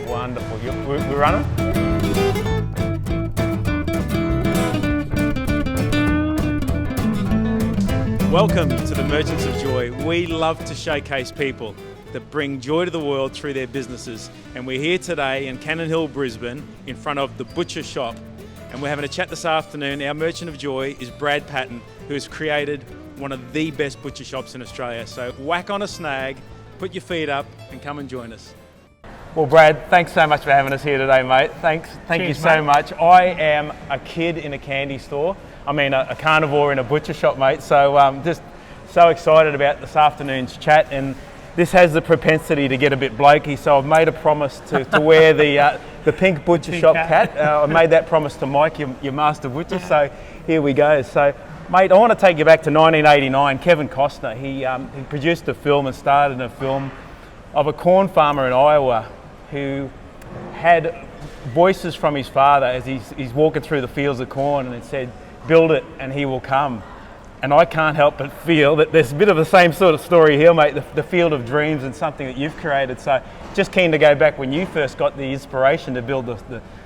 Wonderful. We're running? Welcome to the Merchants of Joy. We love to showcase people that bring joy to the world through their businesses. And we're here today in Cannon Hill, Brisbane, in front of the Butcher Shop. And we're having a chat this afternoon. Our Merchant of Joy is Brad Patton, who has created one of the best butcher shops in Australia. So whack on a snag, put your feet up and come and join us. Well, Brad, thanks so much for having us here today, mate. Thank you so much. I am a kid in a candy store. I mean, a carnivore in a butcher shop, mate. So just so excited about this afternoon's chat. And this has the propensity to get a bit blokey. So I've made a promise to wear the pink butcher shop hat. I made that promise to Mike, your master butcher. So here we go. So, mate, I want to take you back to 1989. Kevin Costner, he produced a film and starred in a film of a corn farmer in Iowa who had voices from his father as he's walking through the fields of corn, and it said, "Build it and he will come." And I can't help but feel that there's a bit of the same sort of story here, mate, the field of dreams and something that you've created. So just keen to go back when you first got the inspiration to build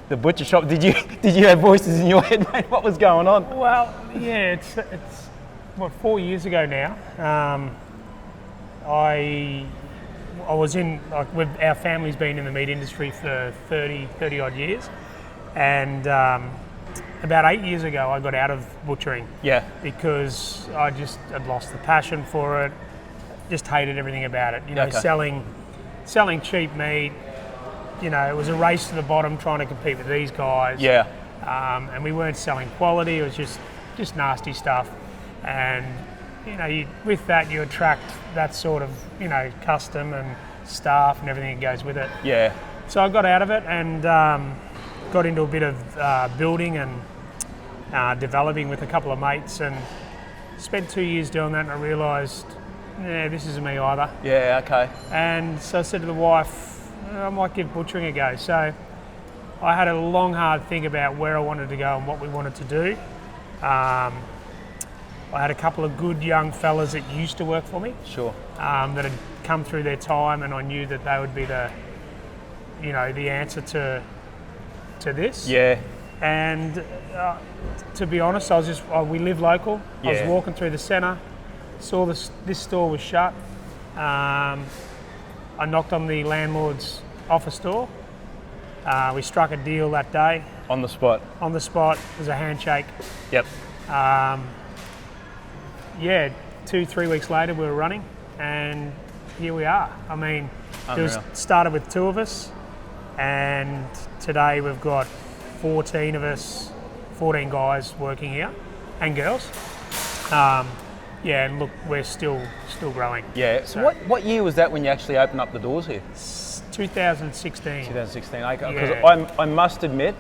the butcher shop. Did you have voices in your head, mate? What was going on? Well, yeah, it's what, 4 years ago now. I was in, like, our family's been in the meat industry for 30 odd years, and about 8 years ago I got out of butchering. Yeah. Because I'd lost the passion for it, just hated everything about it. You know, Okay. selling cheap meat, you know, it was a race to the bottom trying to compete with these guys. Yeah. And we weren't selling quality, it was just nasty stuff. And you know, with that you attract that sort of, you know, custom and staff and everything that goes with it. Yeah. So I got out of it and got into a bit of building and developing with a couple of mates, and spent 2 years doing that, and I realised, this isn't me either. Yeah, okay. And so I said to the wife, I might give butchering a go. So I had a long, hard think about where I wanted to go and what we wanted to do. I had a couple of good young fellas that used to work for me. Sure. That had come through their time, and I knew that they would be the answer to this. Yeah. And to be honest, we live local. Yeah. I was walking through the centre, saw this store was shut. I knocked on the landlord's office door. We struck a deal that day. On the spot. On the spot. It was a handshake. Yep. 2-3 weeks later we were running, and here we are. I mean, Unreal. it started with 2 of us, and today we've got 14 of us, 14 guys working here, and girls. And look, we're still growing. Yeah. So what year was that when you actually opened up the doors here? 2016. 2016. Okay. Because Yeah. I must admit,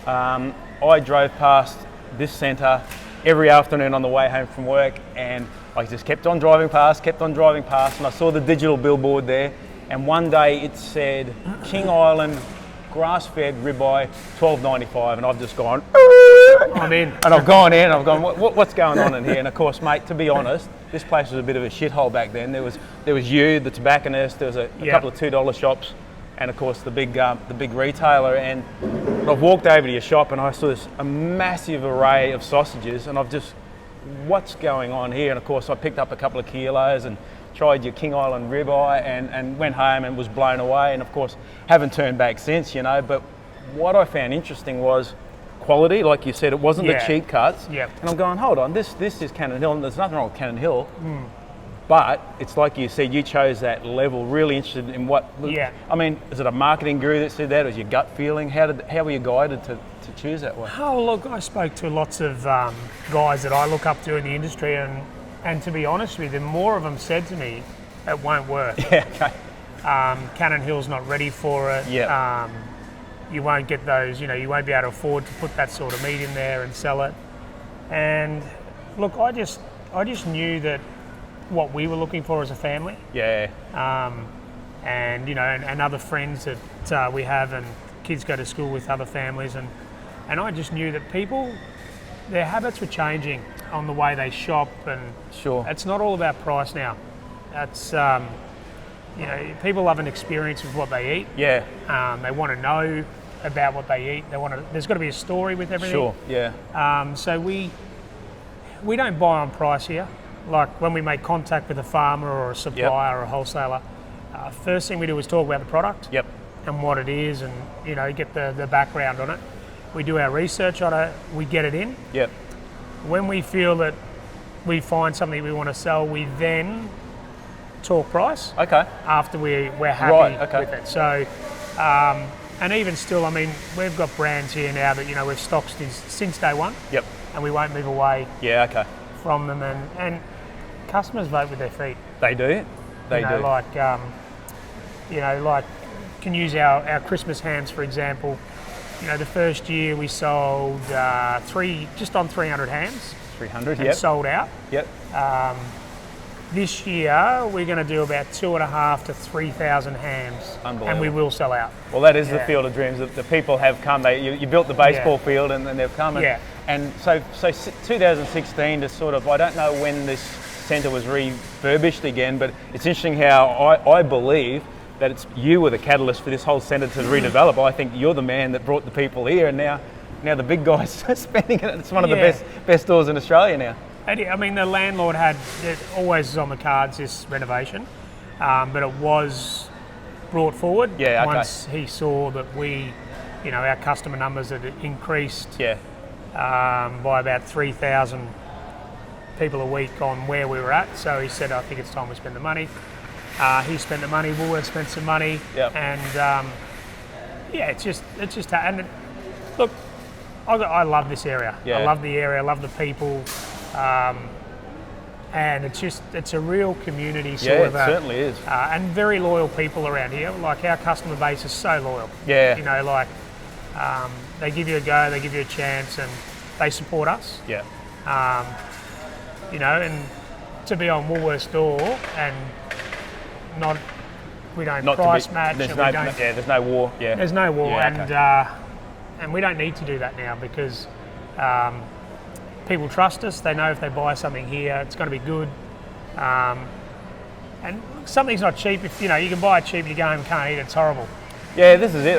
I drove past this centre every afternoon on the way home from work, and I just kept on driving past, and I saw the digital billboard there, and one day it said King Island grass-fed ribeye, $12.95, and I've just gone, I'm in. and I've gone in, and I've gone, what's going on in here? And of course, mate, to be honest, this place was a bit of a shithole back then. There was you, the tobacconist, there was a couple of $2 shops, and of course the big retailer. And I've walked over to your shop and I saw a massive array of sausages, and what's going on here? And of course I picked up a couple of kilos and tried your King Island ribeye and went home and was blown away, and of course haven't turned back since, you know. But what I found interesting was quality, like you said, it wasn't the cheap cuts. Yep. And I'm going, hold on, this is Cannon Hill, and there's nothing wrong with Cannon Hill. But it's like you said, you chose that level, really interested in what... Yeah. I mean, is it a marketing guru that said that? Was your gut feeling? How were you guided to choose that way? Oh, look, I spoke to lots of guys that I look up to in the industry, and to be honest with you, more of them said to me, it won't work. Yeah, okay. Cannon Hill's not ready for it. Yeah. You won't get those, you know, you won't be able to afford to put that sort of meat in there and sell it. And look, I just knew that what we were looking for as a family. Yeah. And you know, and other friends that we have, and kids go to school with other families, and I just knew that people, their habits were changing on the way they shop, and Sure. it's not all about price now. That's you know, people love an experience with what they eat. Yeah. They want to know about what they eat. There's got to be a story with everything. Sure. Yeah. So we don't buy on price here. Like when we make contact with a farmer or a supplier or a wholesaler, first thing we do is talk about the product. Yep. And what it is, and you know, get the background on it. We do our research on it. We get it in. Yep. When we feel that we find something we want to sell, we then talk price. Okay. After we're happy okay. with it. So, and even still, I mean, we've got brands here now that, you know, we've stocked since day one. Yep. And we won't move away. Yeah. Okay. From them, and customers vote with their feet. They do. They you know, do. Like, you know, like, can use our Christmas hams for example. You know, the first year we sold just on 300 hams. 300. And Yep. sold out. Yep. This year we're going to do about 2,500 to 3,000 hams. Unbelievable. And we will sell out. Well, that is the field of dreams. The people have come. You built the baseball field, and then they've come. And so 2016 to sort of, I don't know when this centre was refurbished again, but it's interesting how I believe that it's you were the catalyst for this whole centre to redevelop. I think you're the man that brought the people here, and now the big guys are spending it. It's one of the best stores in Australia now. I mean, the landlord it always was on the cards, this renovation, but it was brought forward once he saw that our customer numbers had increased by about 3,000 people a week on where we were at. So he said, I think it's time we spend the money. He spent the money, Woolworths spent some money, and it's just, and look, I love this area. Yeah. I love the area, I love the people, and it's a real community sort of. Yeah, it certainly is. And very loyal people around here. Like our customer base is so loyal. Yeah. You know, like they give you a go, they give you a chance, and they support us. Yeah. You know, and to be on Woolworths door and we don't price match. There's no war. Yeah. There's no war, Yeah, and we don't need to do that now because people trust us. They know if they buy something here, it's going to be good. And something's not cheap. If you can buy it cheap, you go home and can't eat it. It's horrible. Yeah, this is it.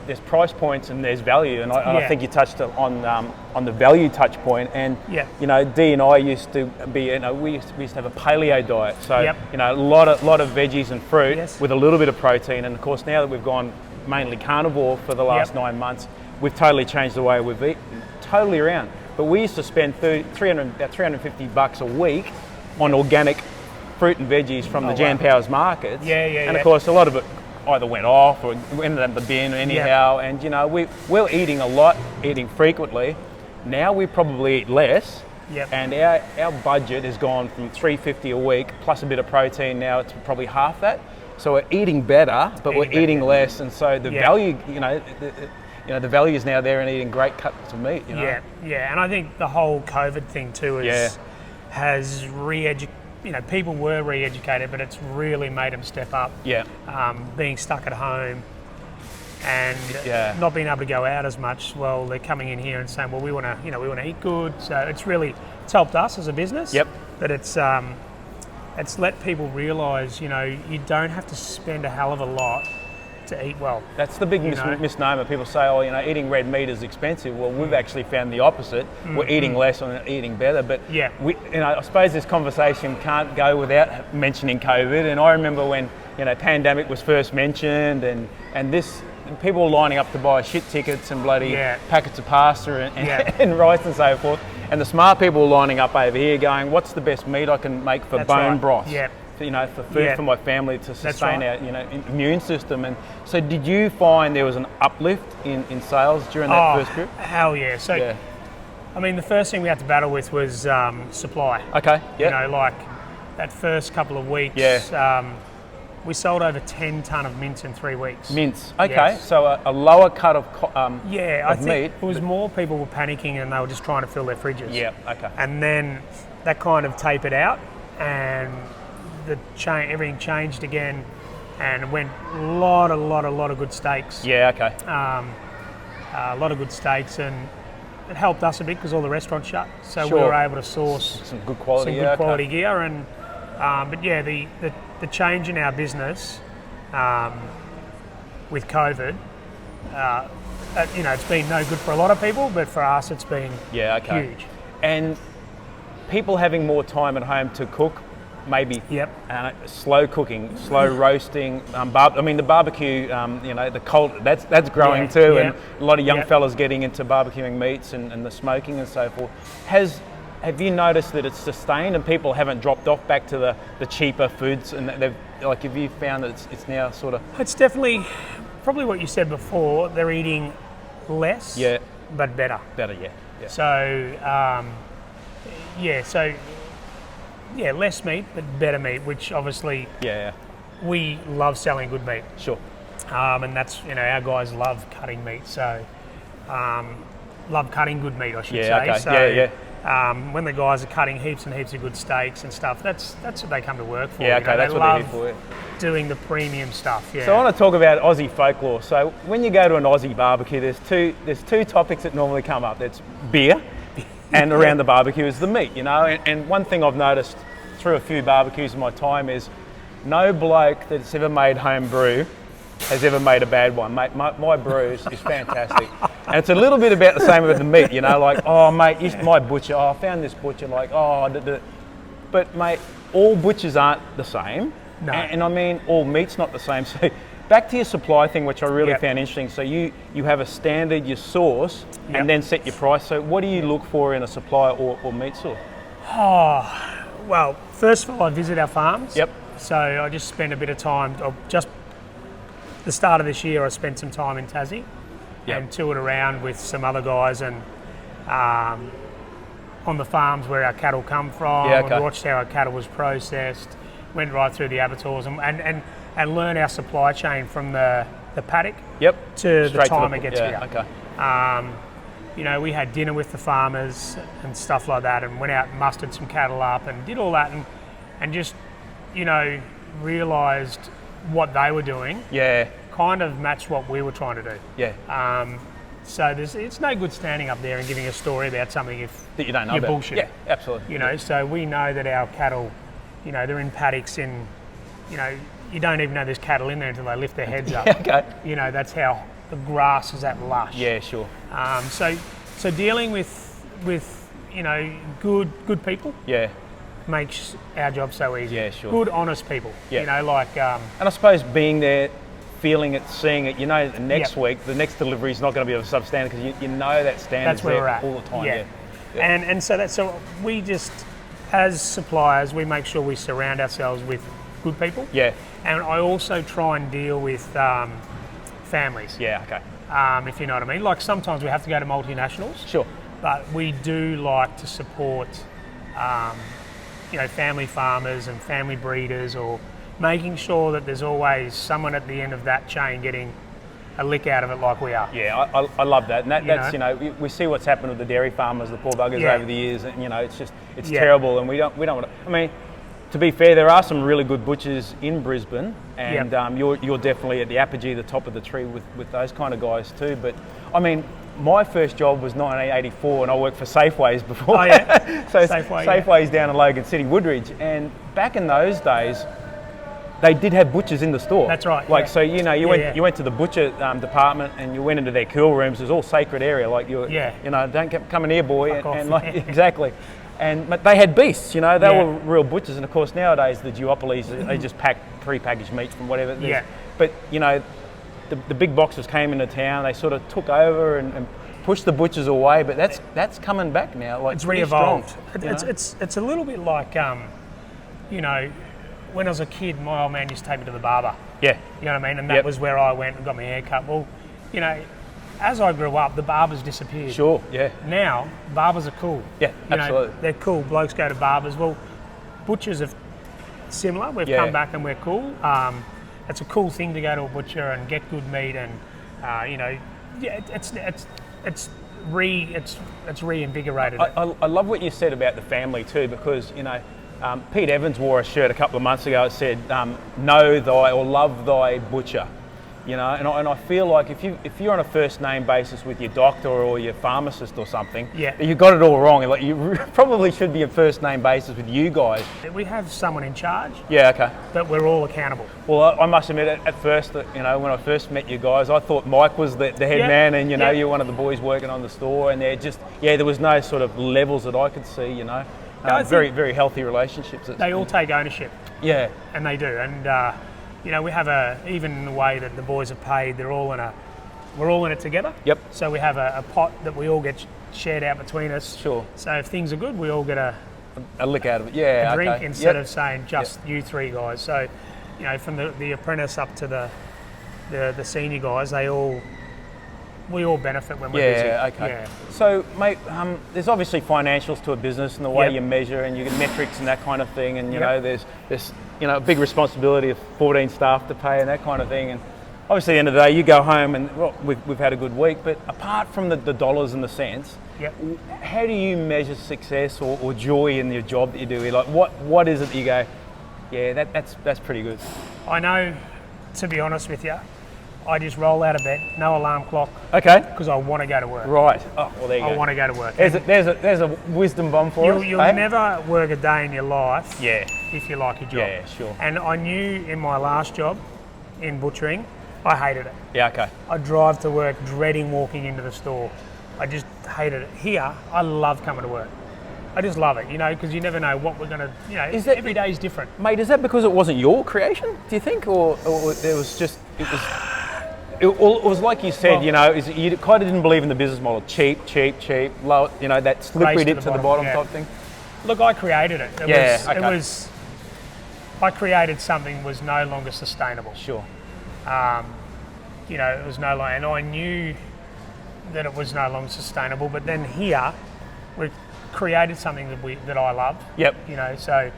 There's price points and there's value, and I think you touched on the value touch point. And Dee and I used to be, we used to have a paleo diet, so a lot of veggies and fruit with a little bit of protein. And of course, now that we've gone mainly carnivore for the last 9 months, we've totally changed the way we've eaten, totally around. But we used to spend about $350 a week on organic fruit and veggies from the Jan Powers markets. And of course, a lot of it either went off or ended up in the bin anyhow. And we're eating a lot, eating frequently. Now we probably eat less. And our budget has gone from $350 a week plus a bit of protein. Now it's probably half that. So we're eating better, but we're eating less. And so the value, the value is now there in eating great cuts of meat. And I think the whole COVID thing too has people were re-educated, but it's really made them step up. Being stuck at home and not being able to go out as much. Well, they're coming in here and saying, well, we want to eat good. So it's helped us as a business. But it's let people realise, you don't have to spend a hell of a lot to eat well. That's the big misnomer. People say, eating red meat is expensive. Well, we've actually found the opposite. We're eating less and eating better. But I suppose this conversation can't go without mentioning COVID. And I remember when pandemic was first mentioned, and this people were lining up to buy shit tickets and bloody packets of pasta and rice and so forth. And the smart people were lining up over here, going, "What's the best meat I can make for bone broth?" For food for my family to sustain our immune system. And so did you find there was an uplift in sales during that first period? Hell yeah. So I mean, the first thing we had to battle with was supply. Okay. Like that first couple of weeks, we sold over 10 tonne of mince in 3 weeks. Mince. Okay. So a lower cut of I think meat. It was more people were panicking and they were just trying to fill their fridges. Okay. And then that kind of tapered out, and everything changed again, and it went a lot of good steaks. Okay. A lot of good steaks, and it helped us a bit because all the restaurants shut, so we were able to source some good quality, gear, and But yeah, the change in our business with COVID, it's been no good for a lot of people, but for us it's been huge. And people having more time at home to cook, maybe slow cooking, slow roasting. The barbecue, the cult, that's growing too, and a lot of young fellas getting into barbecuing meats and the smoking and so forth. Have you noticed that it's sustained and people haven't dropped off back to the cheaper foods, and have you found that it's now sort of? It's definitely probably what you said before. They're eating less, but better. Better, yeah. So, less meat, but better meat, which obviously we love selling good meat. Sure. And that's, our guys love cutting meat, so love cutting good meat, I should say. Okay. So, when the guys are cutting heaps and heaps of good steaks and stuff, that's what they come to work for. Yeah, okay, that's what they're here for. Doing the premium stuff, So I want to talk about Aussie folklore. So when you go to an Aussie barbecue, there's two topics that normally come up. There's beer, and around the barbecue is the meat, And one thing I've noticed through a few barbecues in my time is no bloke that's ever made home brew has ever made a bad one. Mate, my brews is fantastic. And it's a little bit about the same with the meat, oh mate, my butcher, I found this butcher, but mate, all butchers aren't the same. No. And all meat's not the same. So back to your supply thing, which I really found interesting. So you have a standard, you source, and then set your price. So what do you look for in a supplier or meat source? Oh, well, first of all, I visit our farms. Yep. So I just spend a bit of time, the start of this year, I spent some time in Tassie and toured around with some other guys and on the farms where our cattle come from. And watched how our cattle was processed, went right through the abattoirs and learn our supply chain from the paddock to the time it gets here. Okay. We had dinner with the farmers and stuff like that, and went out and mustered some cattle up and did all that and just, realised what they were doing kind of matched what we were trying to do. So it's no good standing up there and giving a story about something if that you don't know you're about. bullshit. Yeah, absolutely. So we know that our cattle, they're in paddocks in, you don't even know there's cattle in there until they lift their heads up. That's how the grass is that lush. Yeah, sure. So dealing with good people. Makes our job so easy. Yeah, sure. Good, honest people. Yeah. And I suppose being there, feeling it, seeing it, the next week, the next delivery is not going to be of a substandard because you know that standard's that's where there we're at. all the time. Yeah. And so we just, as suppliers, we make sure we surround ourselves with good people. Yeah. And I also try and deal with families. Yeah, okay. If you know what I mean. Like sometimes we have to go to multinationals. Sure. But we do like to support family farmers and family breeders, or making sure that there's always someone at the end of that chain getting a lick out of it like we are. Yeah, I love that. And that's, we see what's happened with the dairy farmers, the poor buggers over the years, and, it's terrible, and we don't want to, to be fair, there are some really good butchers in Brisbane, and you're definitely at the apogee, the top of the tree with those kind of guys too. But, my first job was 1984 and I worked for Safeways before. Oh, yeah. So Safeways down in Logan City, Woodridge. And back in those days, they did have butchers in the store. That's right. So you went to the butcher department and you went into their cool rooms. It was all sacred area. Don't come in here, boy. Exactly. But they had beasts. They were real butchers. And of course nowadays the duopolies, they just pack pre-packaged meat from whatever it is. Yeah. But the big boxers came into town. They sort of took over and pushed the butchers away. But that's coming back now. It's re-evolved. It's a little bit like when I was a kid, my old man used to take me to the barber. Yeah. You know what I mean? And that was where I went and got my hair cut. Well, as I grew up, the barbers disappeared. Sure, yeah. Now, barbers are cool. Yeah, absolutely. They're cool. Blokes go to barbers. Well, butchers are similar. We've come back and we're cool. It's a cool thing to go to a butcher and get good meat, and it's reinvigorated. I love what you said about the family too, because Pete Evans wore a shirt a couple of months ago that said, "Know thy or love thy butcher," You know, and I feel like if you're on a first name basis with your doctor or your pharmacist or something, you got it all wrong. Like you probably should be a first name basis with you guys. We have someone in charge. Yeah, okay. But we're all accountable. Well, I must admit, at first, you know, when I first met you guys, I thought Mike was the head man, and you know, you're one of the boys working on the store, and there was no sort of levels that I could see. You know, very very healthy relationships. They all take ownership. Yeah, and they do, and. You know, we have even in the way that the boys are paid, we're all in it together. Yep. So we have a pot that we all get shared out between us. Sure. So if things are good, we all get a lick out of it. Yeah. A drink instead of saying just you three guys. So, you know, from the apprentice up to the senior guys, we all benefit when we're busy. Okay. Yeah. So, mate, there's obviously financials to a business and the way you measure and you get metrics and that kind of thing, and you know, there's you know, a big responsibility of 14 staff to pay and that kind of thing. And obviously, at the end of the day, you go home and we've had a good week. But apart from the dollars and the cents, how do you measure success or joy in your job that you do? Like, what is it that you go, yeah, that's pretty good? I know, to be honest with you, I just roll out of bed, no alarm clock. Okay. Because I want to go to work. Right. Oh, well, there you go. I want to go to work. There's a wisdom bomb for us. You'll never work a day in your life if you like your job. Yeah, sure. And I knew in my last job, in butchering, I hated it. Yeah, okay. I drive to work dreading walking into the store. I just hated it. Here, I love coming to work. I just love it, you know, because you never know what we're going to, you know, every day is different. Mate, is that because it wasn't your creation, do you think? Or there was just, it was like you said, you know, you kind of didn't believe in the business model. Cheap, low, you know, that slippery dip to the bottom type thing. Look, I created it. I created something that was no longer sustainable. Sure. You know, it was no longer, and I knew that it was no longer sustainable. But then here, we created something that I love. Yep. You know, so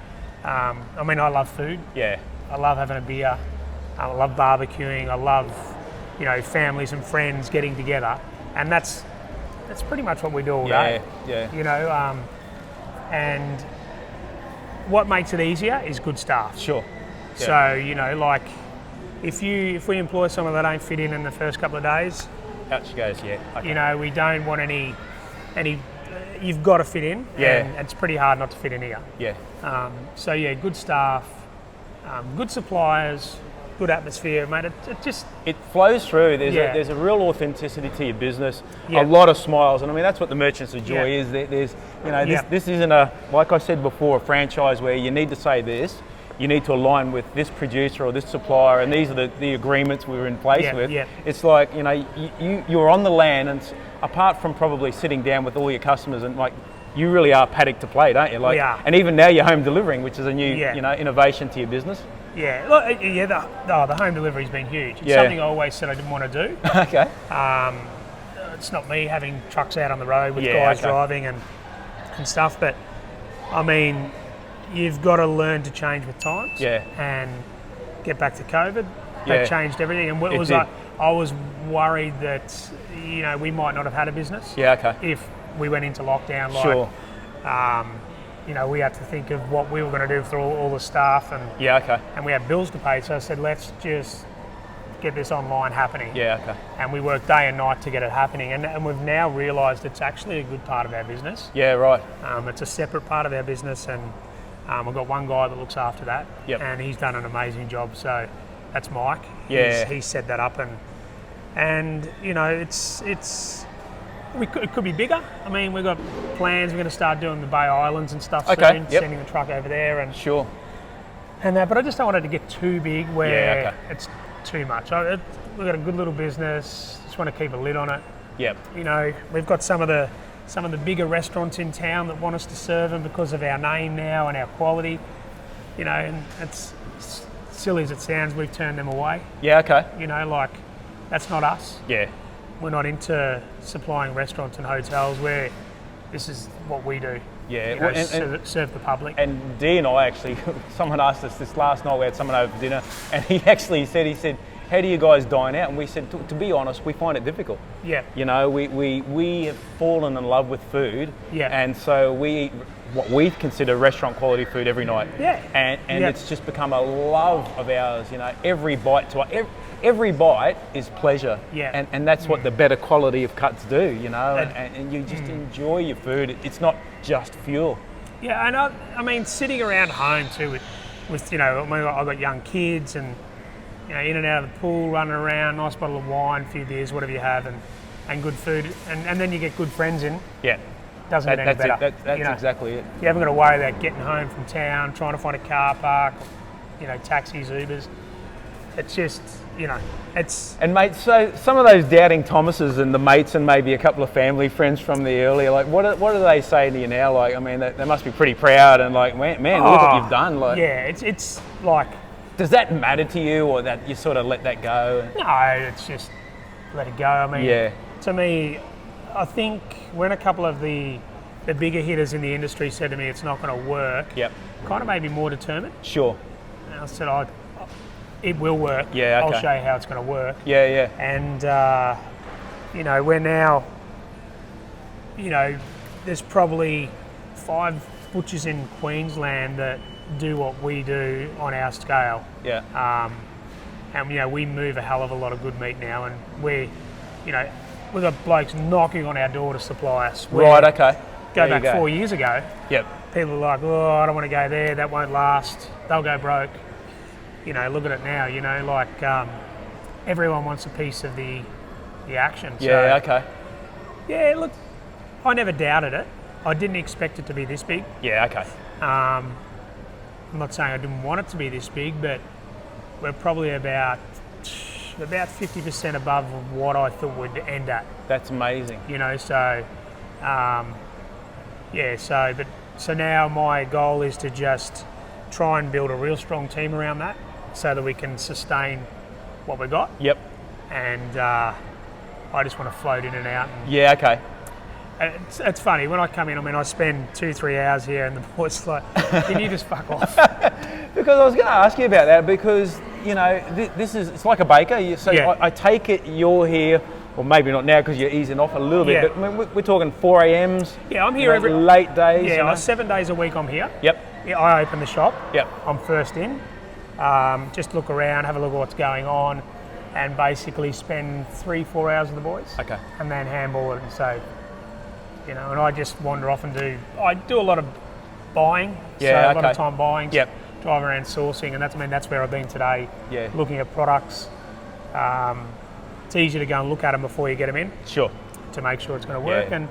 I mean, I love food. Yeah. I love having a beer. I love barbecuing. I love, you know, families and friends getting together, and that's pretty much what we do all day. Yeah. You know, and what makes it easier is good staff. Sure. Yeah. So, you know, like if we employ someone that don't fit in the first couple of days, out she goes. Yeah. Okay. You know, we don't want any. You've got to fit in. Yeah. And it's pretty hard not to fit in here. Yeah. So yeah, good staff, good suppliers. Good atmosphere, mate. It flows through. There's a real authenticity to your business. Yeah. A lot of smiles, and I mean that's what the Merchants of Joy is. There's, you know, this isn't like I said before, a franchise where you need to say this. You need to align with this producer or this supplier, and these are the agreements we were in place with. Yeah. It's like, you know, you're on the land, and apart from probably sitting down with all your customers and like. You really are paddock to play, don't you? Like, we are. And even now you're home delivering, which is a new, you know, innovation to your business. Yeah, look, the home delivery's been huge. It's something I always said I didn't want to do. Okay. It's not me having trucks out on the road with guys driving and stuff, but I mean, you've got to learn to change with times. Yeah. And get back to COVID. That changed everything, and it was like I was worried that, you know, we might not have had a business. Yeah. Okay. If we went into lockdown, sure. You know, we had to think of what we were going to do for all the staff, and and we had bills to pay. So I said, let's just get this online happening. Yeah, okay. And we worked day and night to get it happening, and we've now realised it's actually a good part of our business. Yeah, right. It's a separate part of our business, and we've got one guy that looks after that, and he's done an amazing job. So that's Mike. Yeah, he's set that up, and you know, it could be bigger. I mean, we've got plans. We're going to start doing the Bay Islands and stuff soon, sending the truck over there and and that. But I just don't want it to get too big where it's too much. We've got a good little business. Just want to keep a lid on it. Yep. You know, we've got some of the bigger restaurants in town that want us to serve them because of our name now and our quality. You know, and it's silly as it sounds, we've turned them away. Yeah. Okay. You know, like that's not us. Yeah. We're not into supplying restaurants and hotels where this is what we do. Yeah, you know, serve the public. And Dee and I actually, someone asked us this last night, we had someone over for dinner, and he actually said, how do you guys dine out? And we said, to be honest, we find it difficult. Yeah. You know, we have fallen in love with food. Yeah. And so we eat what we consider restaurant quality food every night. Yeah. And it's just become a love of ours, you know, every bite to every bite is pleasure. Yeah. And that's what the better quality of cuts do, you know, and you just enjoy your food. It's not just fuel. Yeah, and I mean, sitting around home too with you know, I mean, I've got young kids and, you know, in and out of the pool, running around, nice bottle of wine, a few beers, whatever you have, and good food, and then you get good friends in. Yeah. Doesn't get any better. That's you know, exactly it. You haven't got to worry about getting home from town, trying to find a car park, you know, taxis, Ubers. It's just, you know, it's... And mate, so some of those doubting Thomases and the mates and maybe a couple of family friends from the earlier, like what do they say to you now? Like, I mean, they must be pretty proud and like, man, look what you've done. Like, yeah, it's like... Does that matter to you, or that you sort of let that go? No, it's just let it go. I mean, to me, I think when a couple of the bigger hitters in the industry said to me it's not going to work, kind of made me more determined. Sure. And I said, it will work. Yeah, okay. I'll show you how it's going to work. Yeah. And, you know, we're now, you know, there's probably 5 butchers in Queensland that do what we do on our scale. Yeah. And, you know, we move a hell of a lot of good meat now, and we're, you know, we've got blokes knocking on our door to supply us. Right, okay. Go back 4 years ago. Yep. People are like, oh, I don't want to go there, that won't last, they'll go broke. You know, look at it now, you know, like everyone wants a piece of the action. Yeah, okay. Yeah, look, I never doubted it. I didn't expect it to be this big. Yeah, okay. I'm not saying I didn't want it to be this big, but we're probably about 50% above what I thought we'd end at. That's amazing. You know, so so now my goal is to just try and build a real strong team around that, so that we can sustain what we got. Yep. And I just want to float in and out. Yeah, okay. It's funny, when I come in, I mean, I spend 2-3 hours here and the boys like, can you just fuck off? Because I was going to ask you about that, because, you know, it's like a baker. I take it you're here, or maybe not now because you're easing off a little bit, but I mean, we're talking 4 a.m s. Yeah, I'm here every... late days. Yeah, you know? 7 days a week I'm here. Yep. Yeah, I open the shop. Yep. I'm first in. Just look around, have a look at what's going on, and basically spend 3-4 hours with the boys. Okay. And then handball it, and so, you know, and I just wander off and do a lot of buying. Yeah, so a lot of time buying. Yep. Drive around sourcing, and that's where I've been today. Yeah. Looking at products. It's easy to go and look at them before you get them in. Sure. To make sure it's going to work. Yeah. And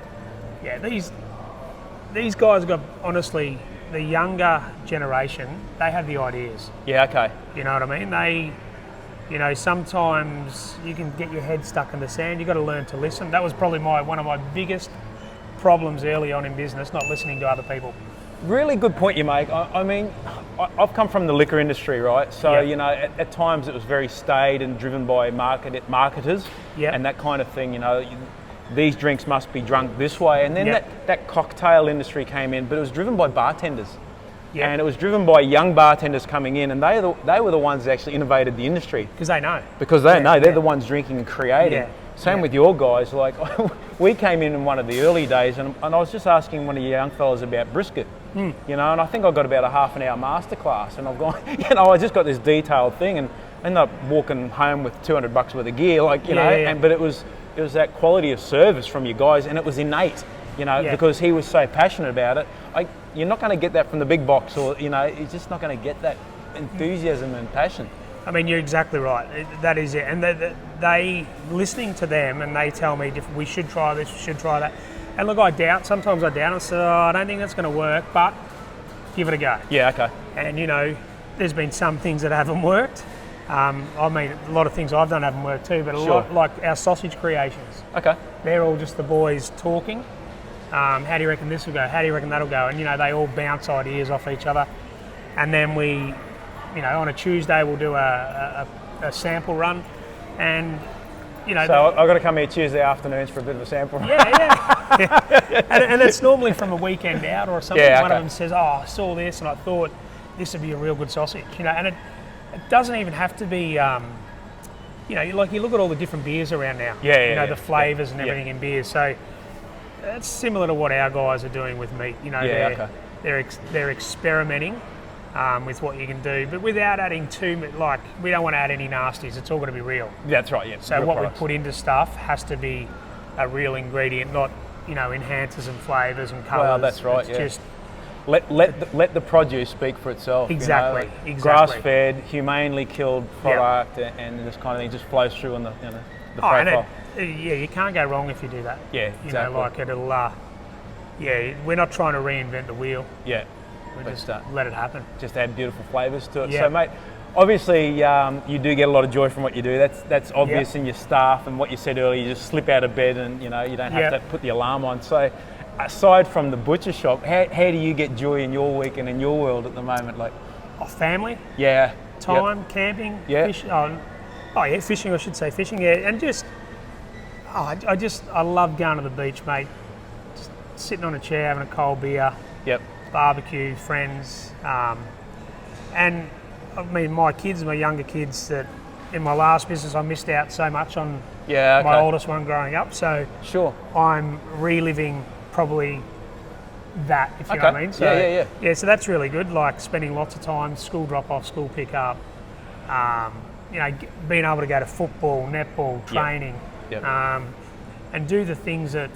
yeah, these guys have got, honestly, the younger generation, they have the ideas. Yeah, okay. You know what I mean? They, you know, sometimes you can get your head stuck in the sand. You've got to learn to listen. That was probably one of my biggest problems early on in business, not listening to other people. Really good point you make. I mean, I've come from the liquor industry, right? So, you know, at times it was very staid and driven by marketers and that kind of thing, you know. These drinks must be drunk this way. And then that cocktail industry came in, but it was driven by bartenders. Yeah. And it was driven by young bartenders coming in, and they were the ones that actually innovated the industry. Because they know. Because they know, they're the ones drinking and creating. Yeah. Same with your guys. Like, we came in one of the early days, and I was just asking one of the young fellas about brisket. You know, and I think I got about a half an hour masterclass, and I've gone, you know, I just got this detailed thing, and I ended up walking home with $200 worth of gear, like, you know, but it was that quality of service from you guys, and it was innate, you know, because he was so passionate about it. You're not going to get that from the big box, or, you know, you're just not going to get that enthusiasm and passion. I mean, you're exactly right. That is it. And they listening to them, and they tell me, we should try this, we should try that. And look, sometimes I doubt. I say, I don't think that's going to work, but give it a go. Yeah, okay. And, you know, there's been some things that haven't worked. I mean, a lot of things I've done haven't worked too, but a lot, like our sausage creations. Okay. They're all just the boys talking. How do you reckon this will go? How do you reckon that'll go? And, you know, they all bounce ideas off each other. And then we, you know, on a Tuesday we'll do a sample run. And, you know... So I've got to come here Tuesday afternoons for a bit of a sample run. And it's normally from a weekend out or something. One of them says, I saw this and I thought this would be a real good sausage. You know, and it doesn't even have to be... you know, like you look at all the different beers around now. You know, the flavours and everything in beers. So that's similar to what our guys are doing with meat. You know, they're experimenting with what you can do, but without adding too much. Like, we don't want to add any nasties. It's all got to be real. That's right. Yeah. So real what products. we put into stuff has to be a real ingredient, not enhancers and flavours and colours. Well, that's right. It's just let the produce speak for itself. exactly. Grass-fed, humanely killed product, and this kind of thing just flows through on the the profile. You can't go wrong if you do that. Yeah, exactly. Like it'll. We're not trying to reinvent the wheel. Yeah. We just let it happen. Just add beautiful flavours to it. Yeah. So, mate, obviously you do get a lot of joy from what you do. That's obvious in your staff, and what you said earlier. You just slip out of bed, and you don't have to put the alarm on. So, aside from the butcher shop, how do you get joy in your week and in your world at the moment? Like, Family, time, camping, fishing. Fishing. I should say fishing. Yeah, and just I love going to the beach, mate. Just sitting on a chair, having a cold beer. Yep. Barbecue, friends, and I mean my younger kids. That in my last business I missed out so much on. My oldest one growing up. So sure, I'm reliving probably that, if you know what I mean. So, so that's really good. Like spending lots of time, school drop off, school pick up. Being able to go to football, netball, training, and do the things that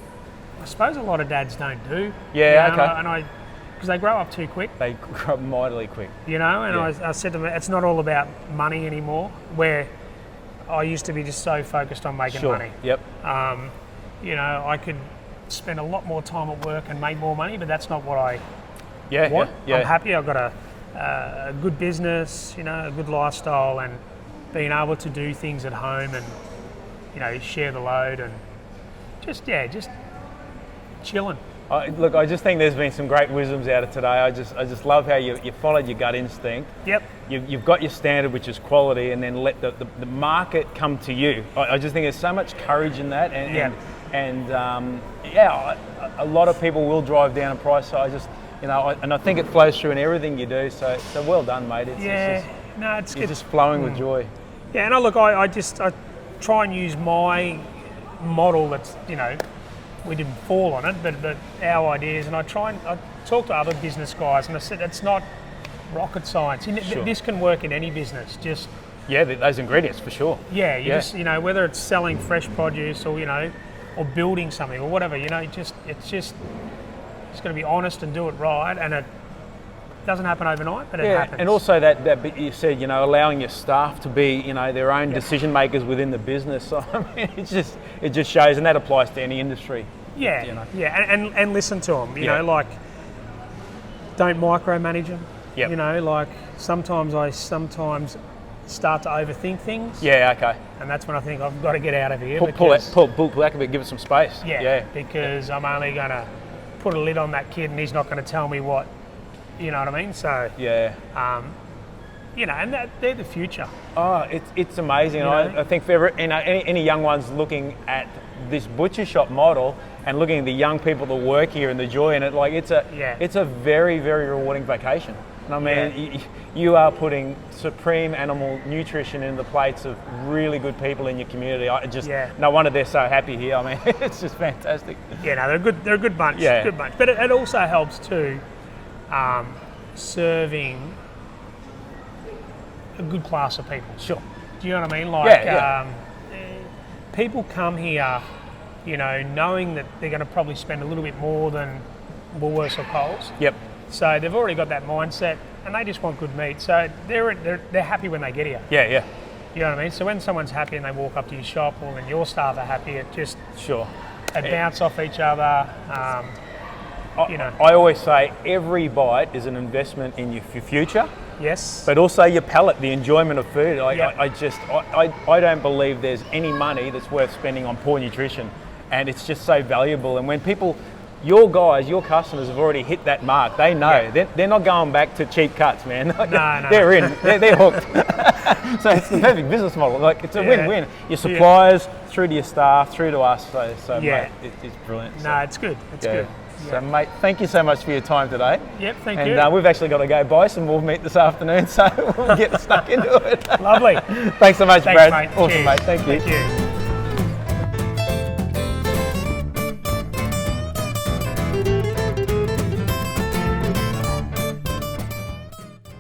I suppose a lot of dads don't do. Because they grow up too quick. They grow up mightily quick. I said to them, it's not all about money anymore, where I used to be just so focused on making money. Yep. I could spend a lot more time at work and make more money, but that's not what I want. I'm happy I've got a good business, a good lifestyle, and being able to do things at home and, share the load and just chilling. I just think there's been some great wisdoms out of today. I just love how you followed your gut instinct. Yep. You've got your standard, which is quality, and then let the market come to you. I just think there's so much courage in that, and a lot of people will drive down a price. So I think it flows through in everything you do. So well done, mate. It's just flowing with joy. Yeah, and I try and use my model that's we didn't fall on it, but our ideas, and I talk to other business guys, and I said it's not rocket science. This can work in any business. Just those ingredients for sure. Just whether it's selling fresh produce or or building something or whatever, it's got to be honest and do it right, and it doesn't happen overnight, but it happens. And also that bit you said, allowing your staff to be, their own decision makers within the business. So I mean, it just shows, and that applies to any industry. And listen to them. Like don't micromanage them. Like sometimes I start to overthink things. And that's when I think I've got to get out of here. Pull back a bit, give it some space. Because I'm only going to put a lid on that kid, and he's not going to tell me what. You know what I mean? So and they're the future. Oh, it's amazing. I think for any young ones looking at this butcher shop model and looking at the young people that work here and the joy in it, like it's a very, very rewarding vacation. And I mean, you are putting supreme animal nutrition in the plates of really good people in your community. No wonder they're so happy here. I mean, it's just fantastic. They're a good bunch. Good bunch. But it also helps too. Serving a good class of people. Sure. Do you know what I mean? Like, people come here, knowing that they're going to probably spend a little bit more than Woolworths or Coles. Yep. So they've already got that mindset, and they just want good meat. So they're happy when they get here. Yeah. You know what I mean? So when someone's happy and they walk up to your shop, or when your staff are happy, it just bounce off each other. I always say every bite is an investment in your future. Yes. But also your palate, the enjoyment of food. I don't believe there's any money that's worth spending on poor nutrition, and it's just so valuable. And when people, your customers have already hit that mark. They know they're not going back to cheap cuts, man. No. They're in. They're hooked. So it's the perfect business model. Like it's a win-win. Your suppliers through to your staff, through to us. So mate, it's brilliant. No, it's good. It's good. So, mate, thank you so much for your time today. Yep, thank you. And we've actually got to go buy some more meat this afternoon, so we'll get stuck into it. Lovely. Thanks so much, Thanks, Brad. mate. Awesome, Cheers. mate. Thank you. Thank you.